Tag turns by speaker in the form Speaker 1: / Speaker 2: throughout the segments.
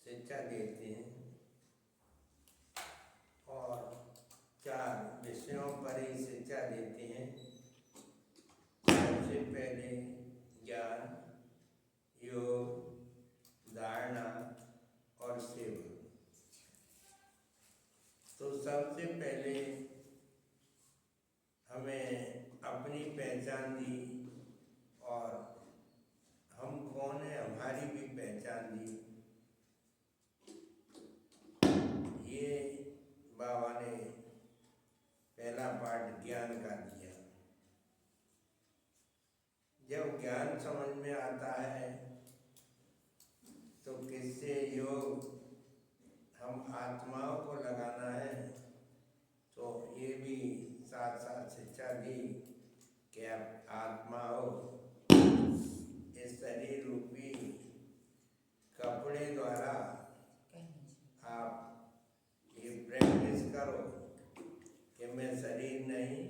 Speaker 1: शिक्षा देते हैं और 4 विषयों पर ही शिक्षा देते हैं। सबसे पहले ज्ञान, योग, धारणा और सेवा। तो सबसे पहले हमें अपनी पहचान दी और हम कौन है हमारी भी पहचान दी। ये बाबा ने पहला पाठ ज्ञान का दिया। जब ज्ञान समझ में आता है तो किससे योग हम आत्माओं को लगाना है, तो ये भी साथ साथ शिक्षा दी कि आप आत्माओं इस शरीर रूपी कपड़े द्वारा आप ये प्रैक्टिस करो कि मैं शरीर नहीं,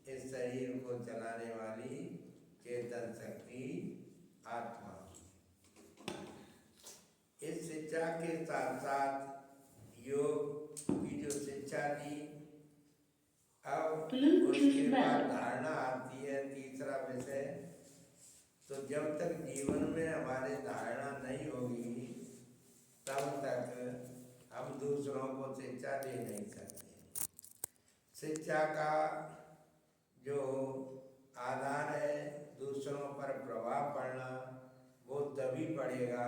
Speaker 1: इस शरीर को चलाने वाली चेतन शक्ति आत्मा। इस शिक्षा के साथ साथ योग की जो शिक्षा दी, अब उसके बाद धारणा आती है, तीसरा विषय। तो जब तक जीवन में हमारे धारणा नहीं होगी तब तक हम दूसरों को शिक्षा दे नहीं सकते। शिक्षा का जो आधार है दूसरों पर प्रभाव पड़ना, वो तभी पड़ेगा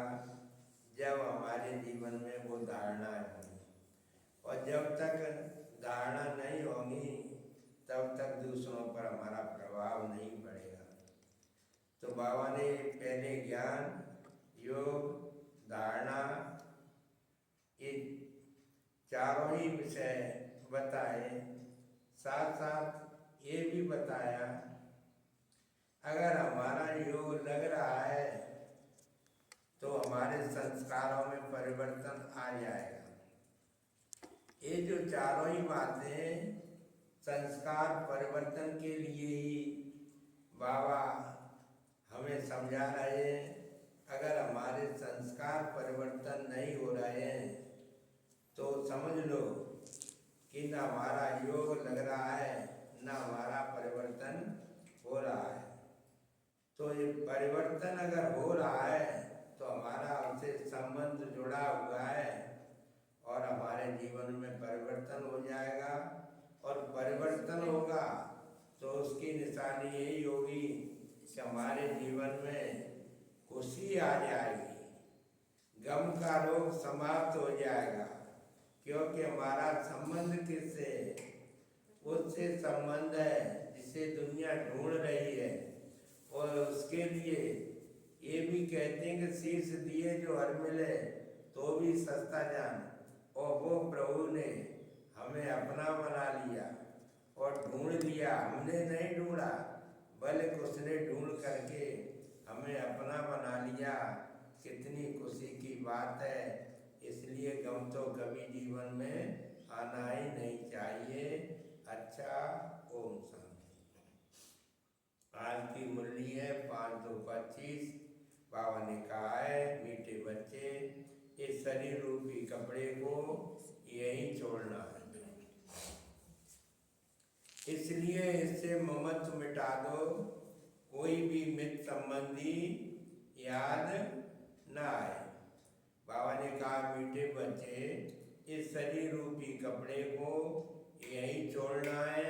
Speaker 1: जब हमारे जीवन में वो धारणाएं होंगी, और जब तक धारणा नहीं होगी तब तक दूसरों पर हमारा प्रभाव नहीं पड़ेगा। तो बाबा ने पहले ज्ञान, योग, धारणा, ये चारों ही विषय बताए। साथ साथ ये भी बताया अगर हमारा योग लग रहा है तो हमारे संस्कारों में परिवर्तन आ जाएगा। ये जो चारों ही बातें संस्कार परिवर्तन के लिए ही बाबा हमें समझा रहे हैं। अगर हमारे संस्कार परिवर्तन नहीं हो रहे हैं तो समझ लो कि न हमारा योग लग रहा है न हमारा परिवर्तन हो रहा है। तो ये परिवर्तन अगर हो रहा है तो हमारा उनसे संबंध जुड़ा हुआ है और हमारे जीवन में परिवर्तन हो जाएगा। और परिवर्तन होगा तो उसकी निशानी यही होगी कि हमारे जीवन में खुशी आ जाएगी, गम का रोग समाप्त हो जाएगा। क्योंकि हमारा संबंध किससे? उससे संबंध है जिसे दुनिया ढूंढ रही है। और उसके लिए ये भी कहते हैं कि शीश दिए जो हर मिले तो भी सस्ता जान। और वो प्रभु ने हमें अपना बना लिया और ढूंढ लिया। हमने नहीं ढूंढा बल्कि उसने ढूंढ करके हमें अपना बना लिया। कितनी खुशी की बात है। इसलिए गम तो कभी जीवन में आना ही नहीं चाहिए। अच्छा, ओम शांति। आज की मुरली है 5-2-25। बाबा ने कहा है मीठे बच्चे इस शरीर रूपी कपड़े को यही छोड़ना है, इसलिए इससे ममत्व मिटा दो। कोई भी मित्र संबंधी याद न आए। बाबा ने कहा मीठे बच्चे इस शरीर रूपी कपड़े को यही छोड़ना है,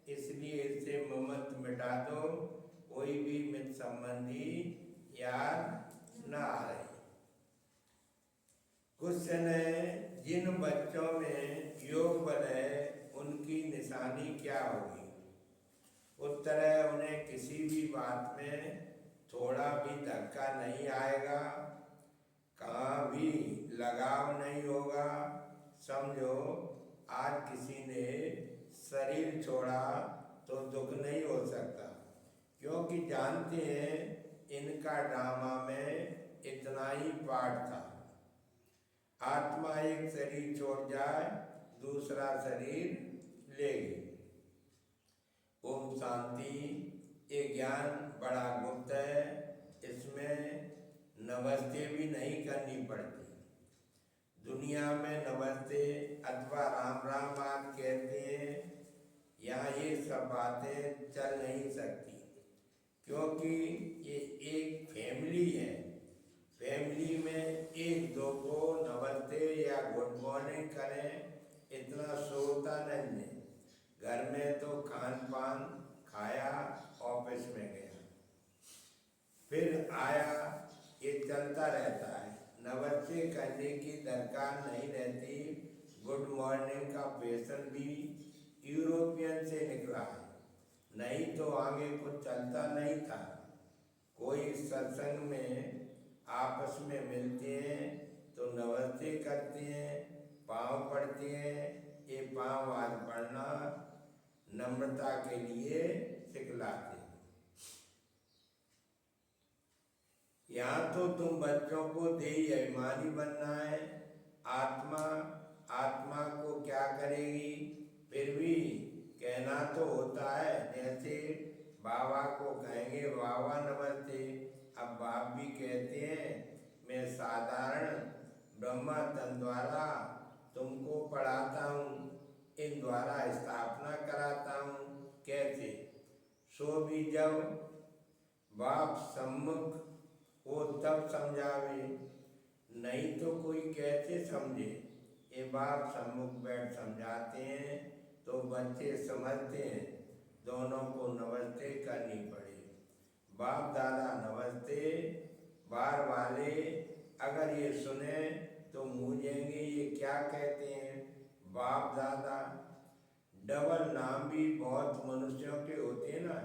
Speaker 1: इसलिए इससे ममत्व मिटा दो। कोई भी मित्र संबंधी याद न आए। क्वेश्चन है जिन बच्चों में योग बल है उनकी निशानी क्या होगी? उत्तर है उन्हें किसी भी बात में थोड़ा भी धक्का नहीं आएगा, कहाँ भी लगाव नहीं होगा। समझो आज किसी ने शरीर छोड़ा तो दुख नहीं हो सकता, क्योंकि जानते हैं इनका ड्रामा में इतना ही पार्ट था। आत्मा एक शरीर छोड़ जाए दूसरा शरीर लेगी। ओम शांति। ये ज्ञान बड़ा गुप्त है, इसमें नमस्ते भी नहीं करनी पड़ती। दुनिया में नमस्ते अथवा राम राम आप कहते हैं, यहाँ ये सब बातें चल नहीं सकती, क्योंकि ये एक फैमिली है। फैमिली में एक दो को नमस्ते या गुड मॉर्निंग करें, इतना सोचता नहीं है। घर में तो खान पान खाया, ऑफिस में गया, फिर आया, ये चलता रहता है। नमस्ते करने की दरकार नहीं रहती। गुड मॉर्निंग का फैशन भी यूरोपियन से निकला है, नहीं तो आगे कुछ चलता नहीं था। कोई सत्संग में आपस में मिलते हैं तो नमस्ते करते हैं, पाँव पड़ते हैं। ये पाँव आज पढ़ना नम्रता के लिए सिखलाते हैं। यहाँ तो तुम बच्चों को देही अभिमानी बनना है। आत्मा आत्मा को क्या करेगी, फिर भी कहना तो होता है। जैसे बाबा को कहेंगे बाबा नमस्ते, अब बाप भी कहते हैं मैं साधारण ब्रह्मा तन द्वारा तुमको पढ़ाता हूँ, इन द्वारा स्थापना कराता हूँ। कैसे? सो भी जब बाप सम्मुख हो तब समझावे, नहीं तो कोई कैसे समझे। ये बाप सम्मुख बैठ समझाते हैं तो बच्चे समझते हैं। दोनों को नमस्ते करनी पड़े। बाप दादा नमस्ते। बाहर वाले अगर ये सुने तो मूझेंगे, ये क्या कहते हैं बाप दादा। डबल नाम भी बहुत मनुष्यों के होते हैं ना,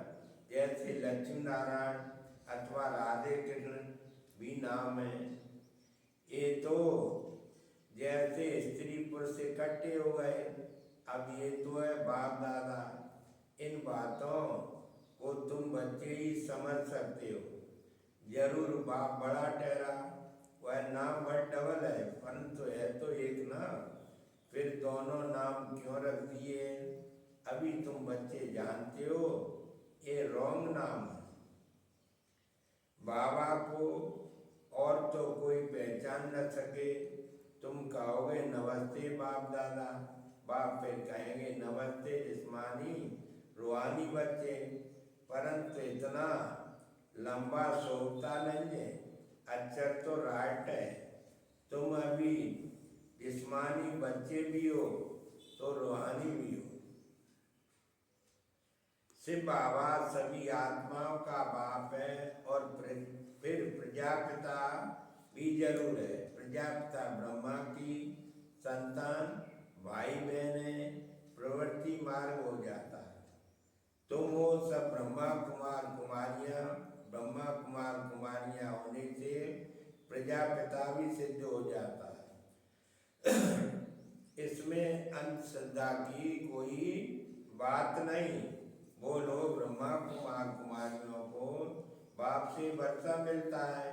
Speaker 1: जैसे लक्ष्मी नारायण अथवा राधे कृष्ण भी नाम है। ये तो जैसे स्त्री पुरुष इकट्ठे हो गए। अब ये तो है बाप दादा। इन बातों को तुम बच्चे ही समझ सकते हो। जरूर बाप बड़ा ठहरा, वह नाम बट डबल है, परंतु है तो एक ना। फिर दोनों नाम क्यों रख दिए? अभी तुम बच्चे जानते हो ये रॉन्ग नाम है। बाबा को और तो कोई पहचान न सके। तुम कहोगे नमस्ते बाप दादा, बाप फिर कहेंगे नमस्ते जिस्मानी रूहानी बच्चे। परंतु इतना लंबा सोचता नहीं है। अक्षर तो राइट है। तुम अभी जिस्मानी बच्चे भी हो तो रूहानी भी हो। शिव बाबा सभी आत्माओं का बाप है। और फिर प्रजापिता भी जरूर है। प्रजापिता ब्रह्मा की संतान, भाई बहने, प्रवृत्ति मार्ग हो जाता है। तुम हो सब ब्रह्मा कुमार कुमारियाँ। ब्रह्मा कुमार कुमारियाँ होने से प्रजापिता भी सिद्ध हो जाता है। इसमें अंधश्रद्धा की कोई बात नहीं। बोलो ब्रह्मा कुमार कुमारियों को बाप से वर्षा मिलता है,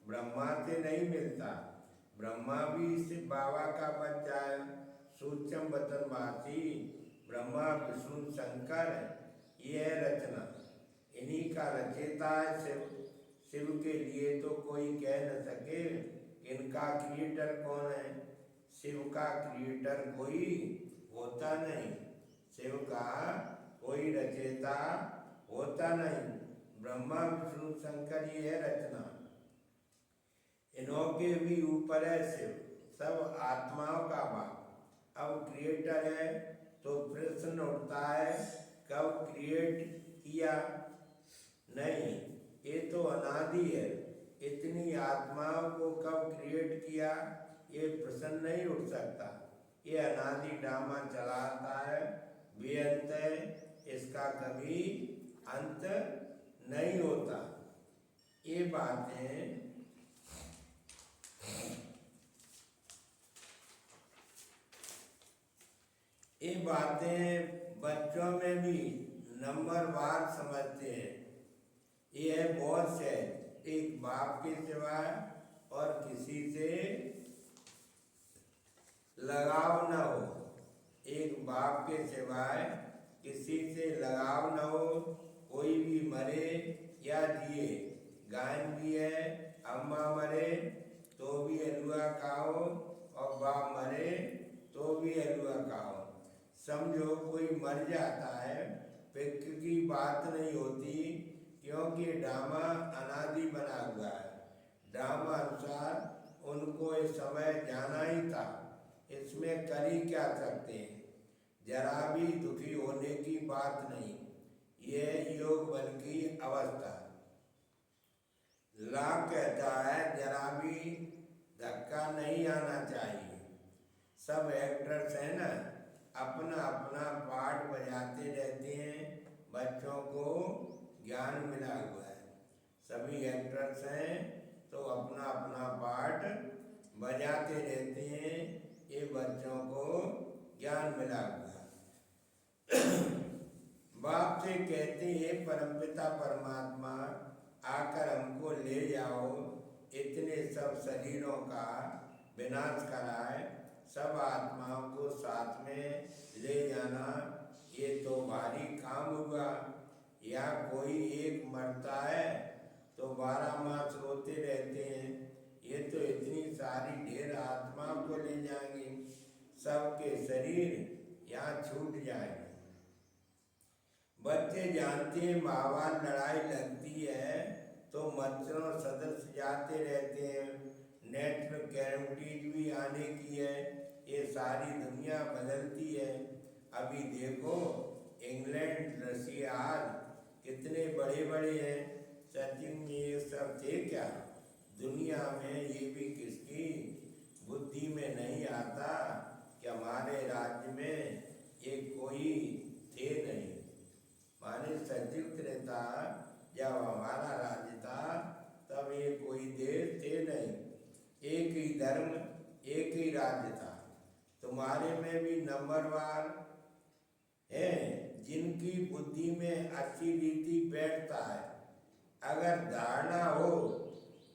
Speaker 1: ब्रह्मा से नहीं मिलता। ब्रह्मा भी शिव बाबा का बच्चा है। सूक्ष्म वतनवासी ब्रह्मा विष्णु शंकर यह रचना इन्हीं का रचयिता है। शिव शिव के लिए तो कोई कह न सके इनका क्रिएटर कौन है। शिव का क्रिएटर कोई होता नहीं। शिव का कोई रचयिता होता नहीं। ब्रह्मा विष्णु शंकर ये है रचना, इन्हों के भी ऊपर है शिव, सब आत्माओं का बाप। अब क्रिएटर है तो प्रश्न उठता है कब क्रिएट किया? नहीं, ये तो अनादि है। इतनी आत्माओं को कब क्रिएट किया ये प्रश्न नहीं उठ सकता। ये अनादि ड्रामा चलाता है, बेअंत है, इसका कभी अंत नहीं होता। ये बातें बच्चों में भी नंबर वार समझते हैं। ये है बहुत से एक बाप के सिवाय और किसी से लगाव न हो। एक बाप के सिवाय किसी से लगाव न हो। कोई भी मरे या जिए, गाय भी है, अम्मा मरे तो भी हलवा खाओ और बाप भी हलवा खाओ। समझो कोई मर जाता है, फिक्र की बात नहीं होती, क्योंकि ड्रामा अनादि बना हुआ है। ड्रामा अनुसार उनको इस समय जाना ही था, इसमें कर ही क्या सकते हैं। जरा भी दुखी होने की बात नहीं, यह योग बल की अवस्था। लाभ कहता है जरा भी धक्का नहीं आना चाहिए। सब एक्टर्स हैं ना, अपना अपना पार्ट बजाते रहते हैं, बच्चों को ज्ञान मिला हुआ है। सभी एक्टर्स हैं तो अपना अपना पार्ट बजाते रहते हैं, ये बच्चों को ज्ञान मिला हुआ है। बाप से कहते हैं परमपिता परमात्मा आकर हमको ले जाओ, इतने सब शरीरों का विनाश कराए, सब आत्माओं को साथ में ले जाना, ये तो भारी काम हुआ। या कोई एक मरता है तो 12 मास रोते रहते हैं, ये तो इतनी सारी ढेर आत्माओं को ले जाएंगे, सबके शरीर यहाँ छूट जाएंगे। बच्चे जानते हैं माँ बाप लड़ाई लगती है तो मच्छरों सदस्य जाते रहते हैं, नेट में गारंटीज भी आने की है, ये सारी दुनिया बदलती है। अभी देखो इंग्लैंड रशिया कितने बड़े बड़े हैं, सचिन में ये सब थे क्या दुनिया में? ये भी किसकी बुद्धि में नहीं आता कि हमारे राज्य में ये कोई थे नहीं। माने संयुक्त रहता, जब हमारा राज्य था तब ये कोई देश थे नहीं, एक ही धर्म एक ही राज्य था। तुम्हारे में भी नंबरवार है जिनकी बुद्धि में अच्छी रीति बैठता है। अगर धारणा हो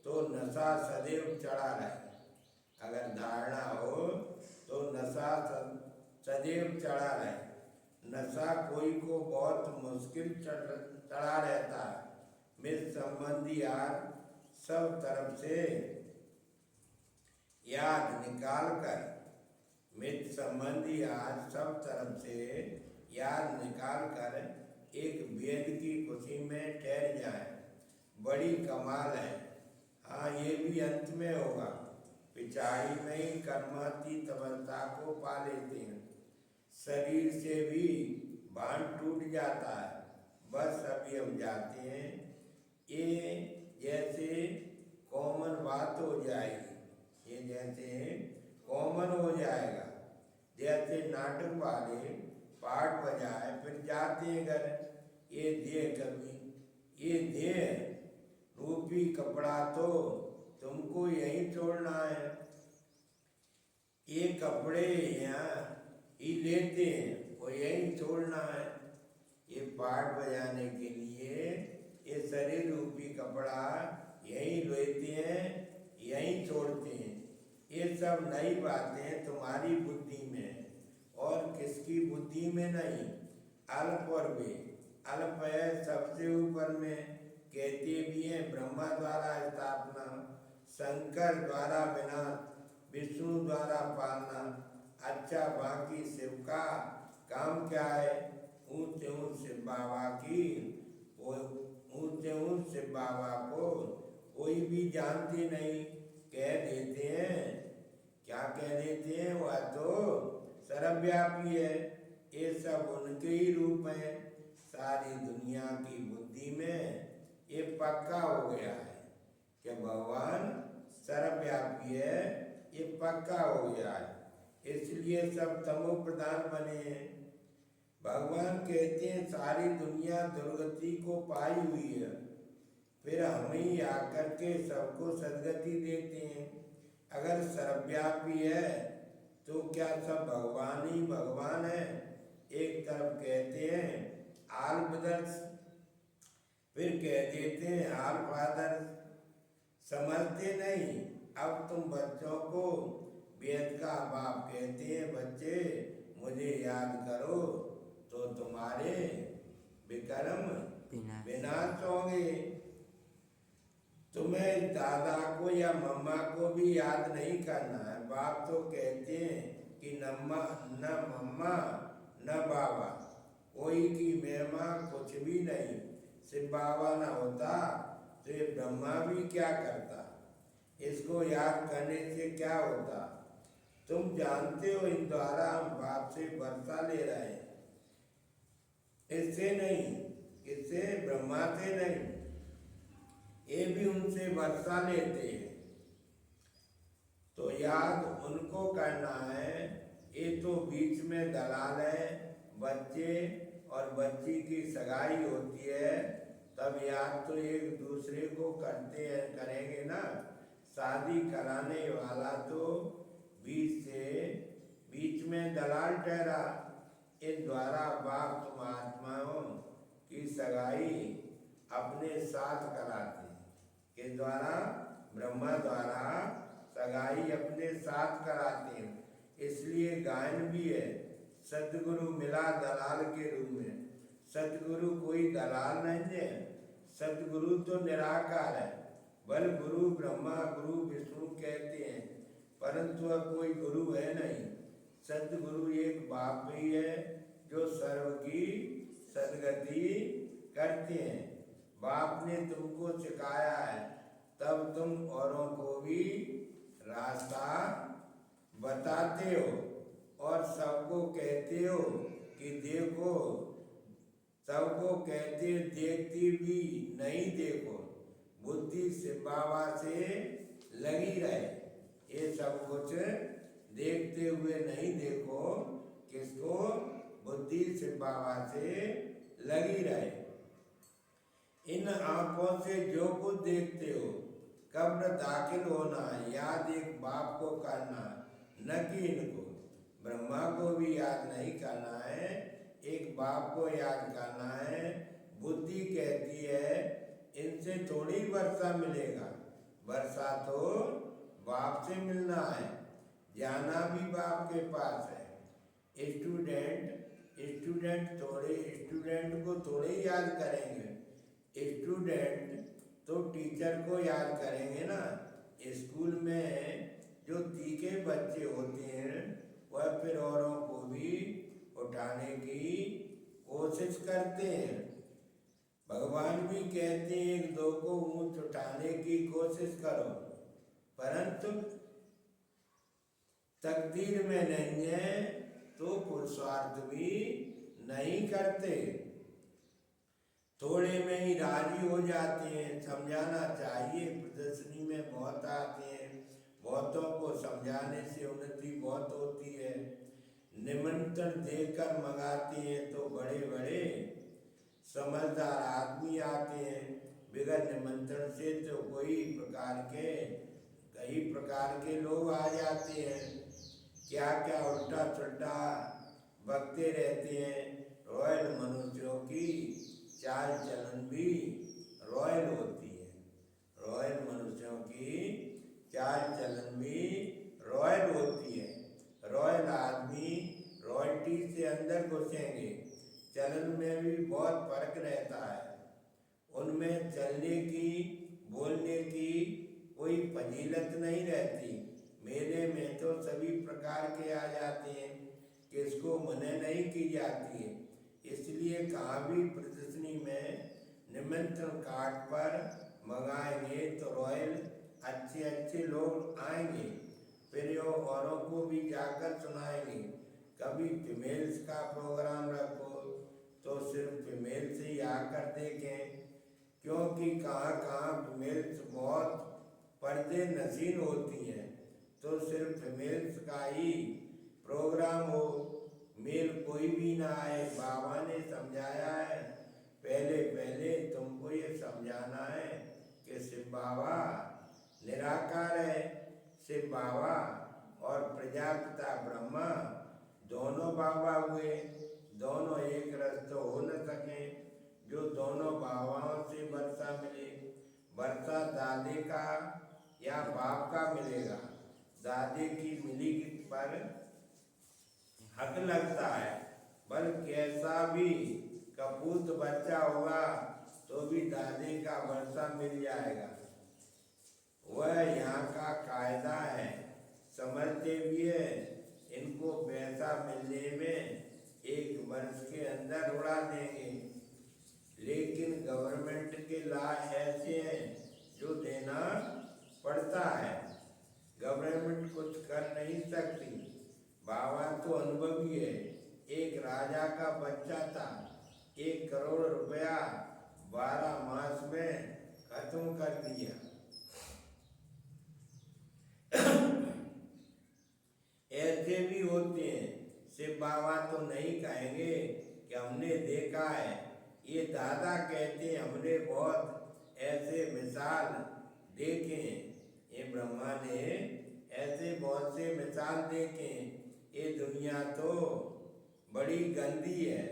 Speaker 1: तो नशा सदैव चढ़ा रहे, अगर धारणा हो तो नशा सदैव चढ़ा रहे। नशा कोई को बहुत मुश्किल चढ़ा रहता है। मित्र संबंधी यार सब तरफ से याद निकाल कर, मित्र संबंधी आज सब तरफ से याद निकाल कर एक वेद की खुशी में ठहर जाए, बड़ी कमाल है। हाँ, ये भी अंत में होगा, पिछाड़ी में ही कर्मातीत अवस्था को पा लेते हैं। शरीर से भी भान टूट जाता है, बस अभी हम जाते हैं। ये जैसे कॉमन बात हो जाएगी, ये जैसे कॉमन हो जाएगा। जैसे नाटक वाले पाठ बजाए फिर जाते हैं घर, ये दे कभी, ये दे रूपी कपड़ा तो तुमको यहीं छोड़ना है, ये कपड़े यहाँ ही लेते हैं वो यहीं छोड़ना है। ये पाठ बजाने के लिए ये शरीर रूपी कपड़ा यहीं लेते हैं, यहीं छोड़ते हैं। ये सब नई बातें तुम्हारी बुद्धि में और किसकी बुद्धि में नहीं। अल्प और वे अल्प है सबसे ऊपर में, कहते भी हैं ब्रह्मा द्वारा स्थापना, शंकर द्वारा विनाश, विष्णु द्वारा पालना। अच्छा, बाकी शिव का काम क्या है? ऊंचे ऊंच शिव बाबा की, ऊंचे ऊंच शिव बाबा को कोई भी जानते नहीं, कह देते हैं। क्या कह देते हैं? वह तो सर्वव्यापी है, ये सब उनके ही रूप हैं। सारी दुनिया की बुद्धि में ये पक्का हो गया है कि भगवान सर्वव्यापी है, ये पक्का हो गया है। इसलिए सब तमो प्रधान बने हैं। भगवान कहते हैं सारी दुनिया दुर्गति को पाई हुई है, फिर हम ही आकर के सबको सदगति देते हैं। अगर सर्वव्यापी है तो क्या सब भगवान ही भगवान है? एक तरफ कहते हैं आल ब्रदर्स, फिर कह देते हैं आल फादर्स। समझते नहीं। अब तुम बच्चों को वेद का बाप कहते हैं, बच्चे मुझे याद करो तो तुम्हारे विक्रम विनाश होंगे। तुम्हें दादा को या मम्मा को भी याद नहीं करना है। बाप तो कहते हैं कि न मम्मा न बाबा, कोई की महिमा कुछ भी नहीं। शिव बाबा न होता तो ये ब्रह्मा भी क्या करता। इसको याद करने से क्या होता। तुम जानते हो इन द्वारा हम बाप से वर्षा ले रहे हैं, इससे नहीं, इससे ब्रह्मा से नहीं, ये भी उनसे वर्षा लेते हैं। तो याद उनको करना है। ये तो बीच में दलाल है, बच्चे और बच्ची की सगाई होती है तब याद तो एक दूसरे को करते हैं, करेंगे ना। शादी कराने वाला तो बीच में दलाल ठहरा। इन द्वारा बाप तुम आत्माओं की सगाई अपने साथ कराते हैं। इस द्वारा ब्रह्मा द्वारा सगाई अपने साथ कराते हैं। इसलिए गायन भी है, सदगुरु मिला दलाल के रूप में। सदगुरु कोई दलाल नहीं है, सदगुरु तो निराकार है। बल गुरु ब्रह्मा गुरु विष्णु कहते हैं, परंतु अब कोई गुरु है नहीं। सदगुरु एक बाप ही है जो सर्व की सदगति करते हैं। बाप ने तुमको सिखाया है तब तुम औरों को भी रास्ता बताते हो और सबको कहते हो कि देखो, सबको कहते देखती भी नहीं देखो, बुद्धि शिव बाबा से लगी रहे। ये सब कुछ देखते हुए नहीं देखो, किसको, बुद्धि शिव बाबा से लगी रहे। इन आंखों से जो कुछ देखते हो, कब्र दाखिल होना याद एक बाप को करना, न कि इनको। ब्रह्मा को भी याद नहीं करना है, एक बाप को याद करना है। बुद्धि कहती है इनसे थोड़ी वर्षा मिलेगा, वर्षा तो बाप से मिलना है, जाना भी बाप के पास है। स्टूडेंट को थोड़े याद करेंगे, स्टूडेंट तो टीचर को याद करेंगे ना। स्कूल में जो तीखे बच्चे होते हैं वह फिर औरों को भी उठाने की कोशिश करते हैं। भगवान भी कहते हैं एक दो को ऊंच उठाने की कोशिश करो, परंतु तकदीर में नहीं है तो पुरुषार्थ भी नहीं करते, थोड़े में ही राजी हो जाते हैं। समझाना चाहिए, प्रदर्शनी में बहुत आते हैं, बहुतों को समझाने से उन्नति बहुत होती है। निमंत्रण देकर मंगाते हैं तो बड़े बड़े समझदार आदमी आते हैं, बिगड़ निमंत्रण से तो कई प्रकार के लोग आ जाते हैं, क्या क्या उल्टा सुल्टा बकते रहते हैं। रॉयल मनुष्यों की चाल चलन भी रॉयल होती है, रॉयल मनुष्यों की चाल चलन भी रॉयल होती है। रॉयल आदमी रॉयल्टी से अंदर घुसेंगे, चलन में भी बहुत फर्क रहता है। उनमें चलने की बोलने की कोई फजीलत नहीं रहती। मेले में तो सभी प्रकार के आ जाते हैं, किसको मना नहीं की जाती है। इसलिए कहाँ भी प्रदर्शनी में निमंत्रण कार्ड पर मंगाएंगे तो रॉयल अच्छे लोग आएंगे, फिर ये औरों को भी जाकर सुनाएंगे। कभी फीमेल्स का प्रोग्राम रखो तो सिर्फ फीमेल्स ही आकर देखें, क्योंकि कहाँ कहाँ फीमेल्स बहुत पर्दे नशीन होती हैं, तो सिर्फ फीमेल्स का ही प्रोग्राम हो, मेल कोई भी ना आए। बाबा ने समझाया है, पहले तुमको ये समझाना है कि शिव बाबा निराकार है। शिव बाबा और प्रजापिता ब्रह्मा दोनों बाबा हुए, दोनों एक रस तो हो न सके। जो दोनों बाबाओं से वर्षा मिले, वर्षा दादे का या बाप का मिलेगा। दादे की मिली पर हक लगता है, बल कैसा भी कपूत बच्चा होगा तो भी दादे का वर्षा मिल जाएगा। वह यहाँ का कायदा है, समझते हुए इनको गवर्नमेंट कुछ कर नहीं सकती। बाबा तो अनुभवी है। एक राजा का बच्चा था, 1 करोड़ रुपया 12 मास में खत्म कर दिया। ऐसे भी होते हैं। शिव बाबा तो नहीं कहेंगे कि हमने देखा है। ये दादा कहते हैं हमने बहुत ऐसे मिसाल देखे। ये ब्रह्मा ने ऐसे बहुत से मिसाल देखे। ये दुनिया तो बड़ी गंदी है।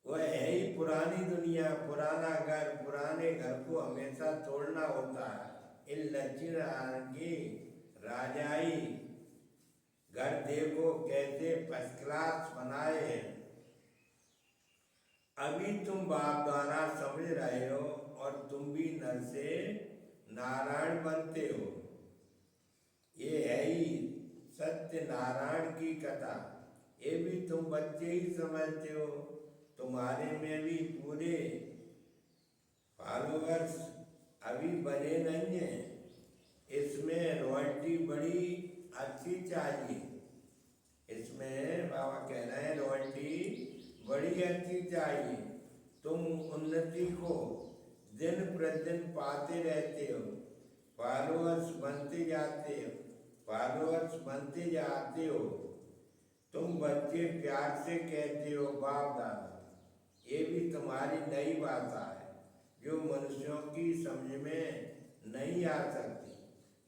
Speaker 1: वह है ही पुरानी दुनिया, पुराना घर। पुराने घर को हमेशा तोड़ना होता है। इन लक्ष्मीनारायण की राजाई घर देखो कैसे फर्स्ट क्लास बनाए हैं। अभी तुम बाप द्वारा समझ रहे हो और तुम भी नर से नारायण बनते हो। ये है ही सत्य नारायण की कथा। ये भी तुम बच्चे ही समझते हो। तुम्हारे में भी पूरे फॉलोअर्स अभी बने नहीं हैं। इसमें रॉयल्टी बड़ी अच्छी चाहिए। इसमें बाबा कह रहे हैं रॉयल्टी बड़ी अच्छी चाहिए। तुम उन्नति को दिन प्रतिदिन पाते रहते हो, फॉलोअर्स बनते जाते हो, फॉलोअर्स बनते जाते हो। तुम बच्चे प्यार से कहते हो बाप दादा। ये भी तुम्हारी नई भाषा है जो मनुष्यों की समझ में नहीं आ सकती।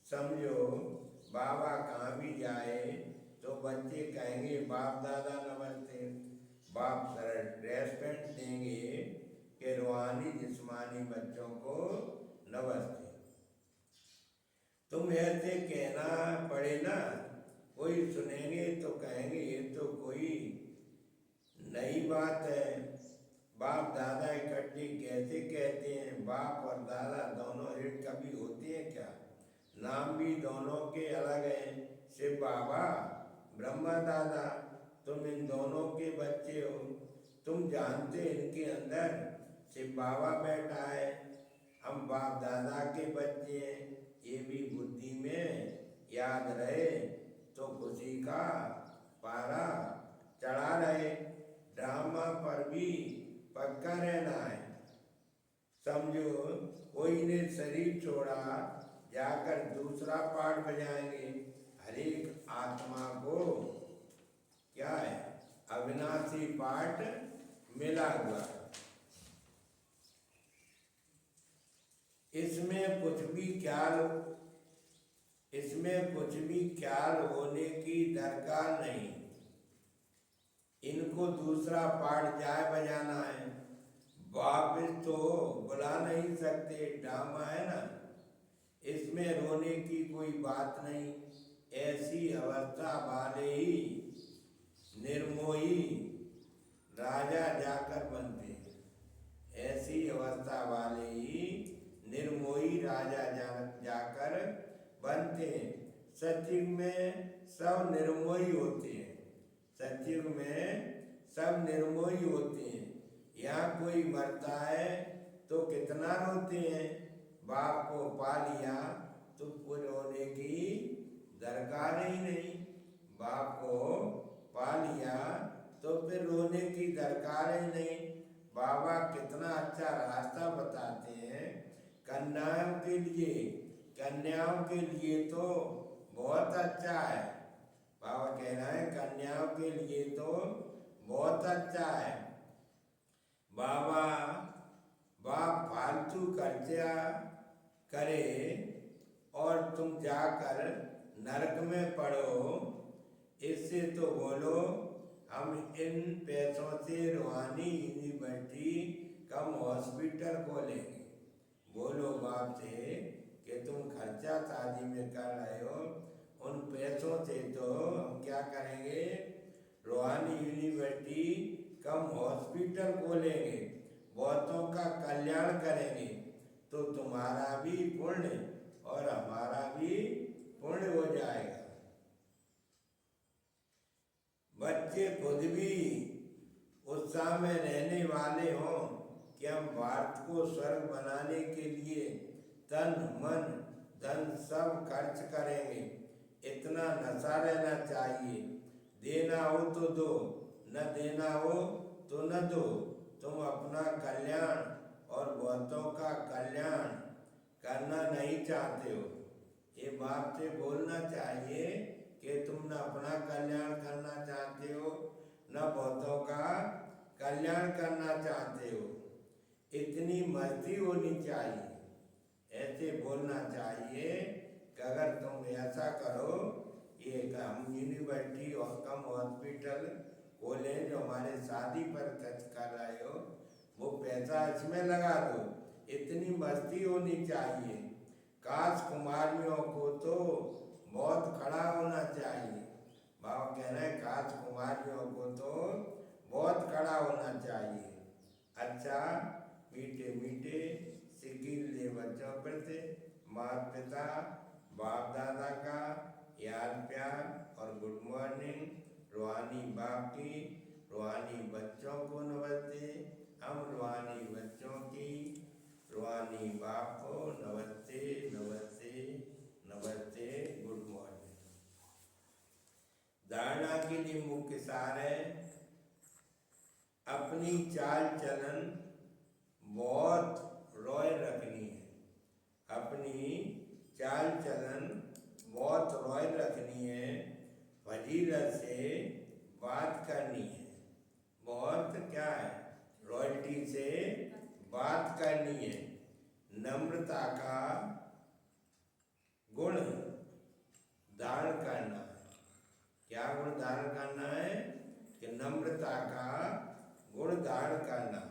Speaker 1: समझो बाबा कहाँ भी जाए तो बच्चे कहेंगे बाप दादा नमस्ते। बाप रेस्पेक्ट देंगे कि रूहानी जिस्मानी बच्चों को नमस्ते। तुम ऐसे कहना पड़े ना, कोई सुनेंगे तो कहेंगे ये तो कोई नई बात है। बाप दादा इकट्ठे कैसे कहते हैं? बाप और दादा दोनों एक कभी होते हैं क्या? नाम भी दोनों के अलग हैं। शिव बाबा, ब्रह्मा दादा। तुम इन दोनों के बच्चे हो। तुम जानते इनके अंदर शिव बाबा बैठा है। हम बाप दादा के बच्चे हैं। ये भी बुद्धि में याद रहे तो खुशी का पारा चढ़ा रहे। ड्रामा पर भी पक्का रहना है। समझो कोई ने शरीर छोड़ा, जाकर दूसरा पार्ट बजाएंगे। हर एक आत्मा को क्या है? अविनाशी पार्ट मिला हुआ। इसमें कुछ भी ख्याल होने की दरकार नहीं। इनको दूसरा पार्ट जाए बजाना है। वापिस तो बुला नहीं सकते, ड्रामा है ना। इसमें रोने की कोई बात नहीं। ऐसी अवस्था वाले ही निर्मोही राजा जाकर बनते हैं। ऐसी अवस्था वाले ही निर्मोही राजा जाकर बनते हैं। सत्युग में सब निर्मोही होते हैं। सत्युग में सब निर्मोही होते हैं। यहाँ कोई मरता है तो कितना रोते हैं। बाप को पा लिया तो कोई रोने की दरकार ही नहीं। बाप को पा लिया तो फिर रोने की दरकार ही नहीं। बाबा कितना अच्छा रास्ता बताते हैं कन्याओं के लिए। कन्याओं के लिए तो बहुत अच्छा है। बाबा कह रहे हैं कन्याओं के लिए तो बहुत अच्छा है। बाबा बाप फालतू खर्चा करे और तुम जाकर नरक में पड़ो, इससे तो बोलो हम इन पैसों से रूहानी यूनिवर्सिटी कम हॉस्पिटल खोलेंगे। बोलो बाप से कि तुम खर्चा शादी में कर रहे हो, उन पैसों से तो हम क्या करेंगे? रूहानी यूनिवर्सिटी कम हॉस्पिटल खोलेंगे, बहुतों का कल्याण करेंगे। तो तुम्हारा भी पुण्य और हमारा भी पुण्य हो जाएगा। बच्चे खुद भी उत्साह में रहने वाले हों कि हम भारत को स्वर्ग बनाने के लिए तन मन धन सब खर्च करेंगे, इतना नशा रहना चाहिए। देना हो तो दो, न देना हो तो न दो। तुम अपना कल्याण और बहुतों का कल्याण करना नहीं चाहते हो। ये बाप से बोलना चाहिए कि तुम न अपना कल्याण करना चाहते हो, न बहुतों का कल्याण करना चाहते हो। इतनी मस्ती होनी चाहिए। ऐसे बोलना चाहिए कि अगर तुम ऐसा करो, ये हम यूनिवर्सिटी और कम हॉस्पिटल खोले जो हमारे शादी पर खर्च कर रहे हो, वो पैसा इसमें लगा दो। इतनी मस्ती होनी चाहिए। काश कुमारियों को तो बहुत खड़ा होना चाहिए। बाबा कह रहे हैं काश कुमारियों को तो बहुत खड़ा होना चाहिए। अच्छा, मीठे मीठे सिकीले बच्चों प्रति माता पिता बाप दादा का याद प्यार और गुड मॉर्निंग। रूहानी बाप की रूहानी बच्चों को नमस्ते। हम रूहानी बच्चों की रूहानी बाप को नमस्ते नमस्ते नमस्ते, गुड मॉर्निंग। धारणा के लिए मुख्य सार है अपनी चाल चलन बहुत रॉय रखनी है। अपनी चाल चलन बहुत रॉय रखनी है। फजीलत से बात करनी है। बहुत क्या है, रॉयल्टी से बात करनी है। नम्रता का गुण धारण करना है। क्या गुण धारण करना है? कि नम्रता का गुण धारण करना है।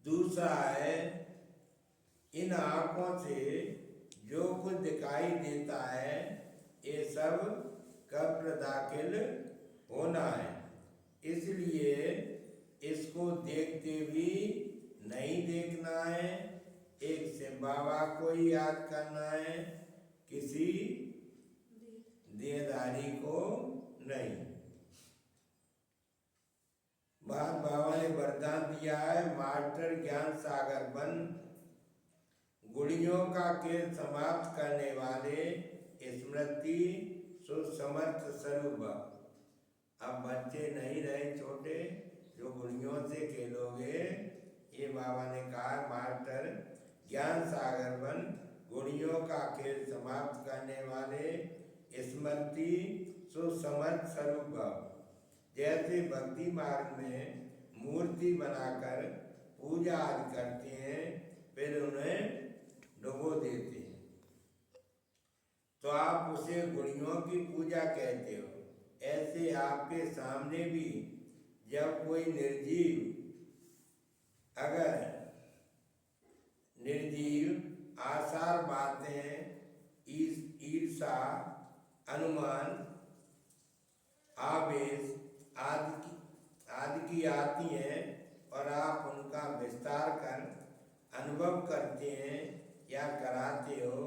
Speaker 1: दूसरा है इन आंखों से जो कुछ दिखाई देता है ये सब कब्र दाखिल होना है, इसलिए इसको देखते भी नहीं देखना है। एक से बाबा को ही याद करना है, किसी देहधारी को नहीं। बाबा ने वरदान दिया है मास्टर ज्ञान सागर बन, गुणियों का खेल समाप्त करने वाले स्मृति सुसमर्थ स्वरूप। अब बच्चे नहीं रहे छोटे जो गुणियों से खेलोगे। ये बाबा ने कहा मास्टर ज्ञान सागर बन, गुणियों का खेल समाप्त करने वाले स्मृति सुसमर्थ स्वरूप। जैसे भक्ति मार्ग में मूर्ति बनाकर पूजा आदि करते हैं, फिर उन्हें डुबो देते हैं, तो आप उसे गुणियों की पूजा कहते हो। ऐसे आपके सामने भी जब कोई निर्जीव अगर निर्जीव आसार बातें ईर्षा अनुमान आवेश आदि की आती हैं और आप उनका विस्तार कर अनुभव करते हैं या कराते हो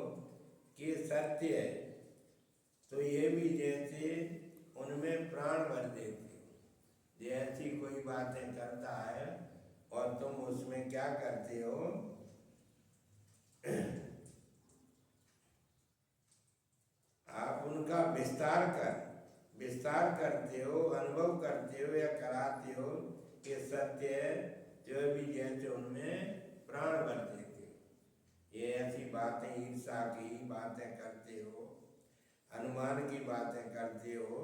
Speaker 1: कि सत्य है, तो ये भी जैसे उनमें प्राण भर देते हो। जैसी कोई बातें करता है और तुम उसमें क्या करते हो, आप उनका विस्तार करते हो, अनुभव करते हो या कराते हो कि सत्य है, जो भी जैसे उनमें प्राण भर देते हो। ये ऐसी बातें ईर्षा की बातें करते हो, अनुमान की बातें करते हो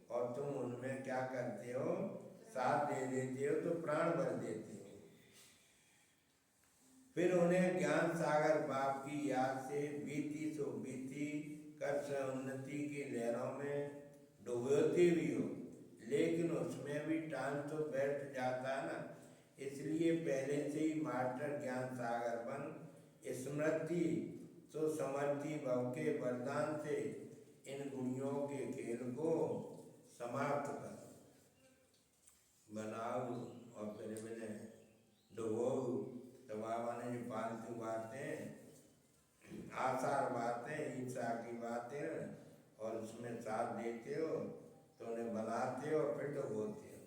Speaker 1: और तुम उनमें क्या करते हो, साथ दे देते हो, तो प्राण भर देते हो। फिर उन्हें ज्ञान सागर बाप की याद से बीती सो बीती कर उन्नति की लहरों में डुबोते भी हो, लेकिन उसमें भी टांग तो बैठ जाता है ना। इसलिए पहले से ही मास्टर ज्ञान सागर बन, स्मृति तो समर्थी भव के वरदान से इन गुणियों के खेल को समाप्त कर बनाओ और फिर मैंने डुबो। तो बाबा ने जो फालतू बातें आसार बातें ईर्षा की बातें और उसमें साथ देते हो तो उन्हें बनाते हो फिर डुबोते हो,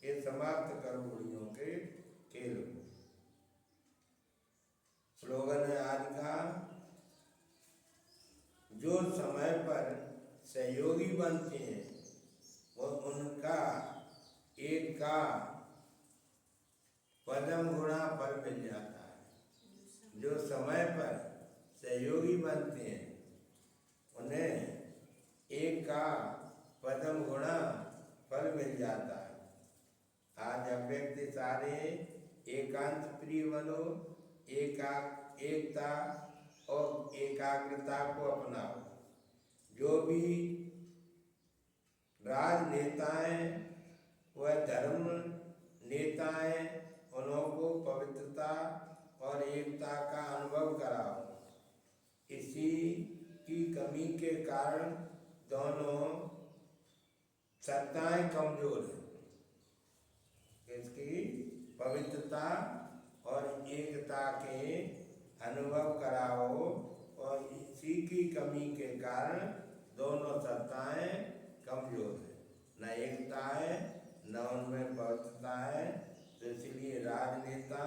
Speaker 1: ये समाप्त करो गुणियों के खेल को। स्लोगन है आज का जो समय पर सहयोगी बनते हैं वो उनका एक का पदम गुणा फल मिल जाता है। जो समय पर सहयोगी बनते हैं उन्हें एक का पदम गुणा फल मिल जाता है। आज अव्यक्त सारे एकांत प्रिय बनो, एकता और एकाग्रता को अपनाओ। जो भी राजनेताएं व धर्म नेताएं उनको पवित्रता और एकता का अनुभव कराओ। इसी की कमी के कारण दोनों सत्ताएं कमजोर हैं। इसकी पवित्रता और एकता के अनुभव कराओ और इसी की कमी के कारण दोनों सत्ताएं कमजोर है। न एकता है न उनमें पवित्रता है। तो इसलिए राजनेता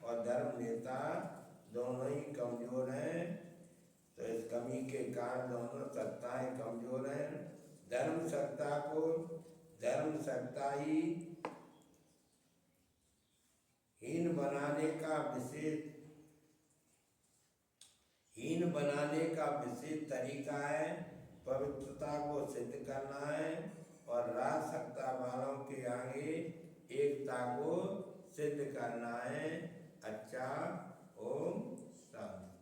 Speaker 1: और धर्म नेता दोनों ही कमजोर हैं। तो इस कमी के कारण दोनों सत्ताएं कमजोर हैं। धर्म सत्ता ही हीन बनाने का विशेष तरीका है। पवित्रता को सिद्ध करना है और राज सत्ता वालों के आगे एकता को सिद्ध करना है। अच्छा, ओम शांति।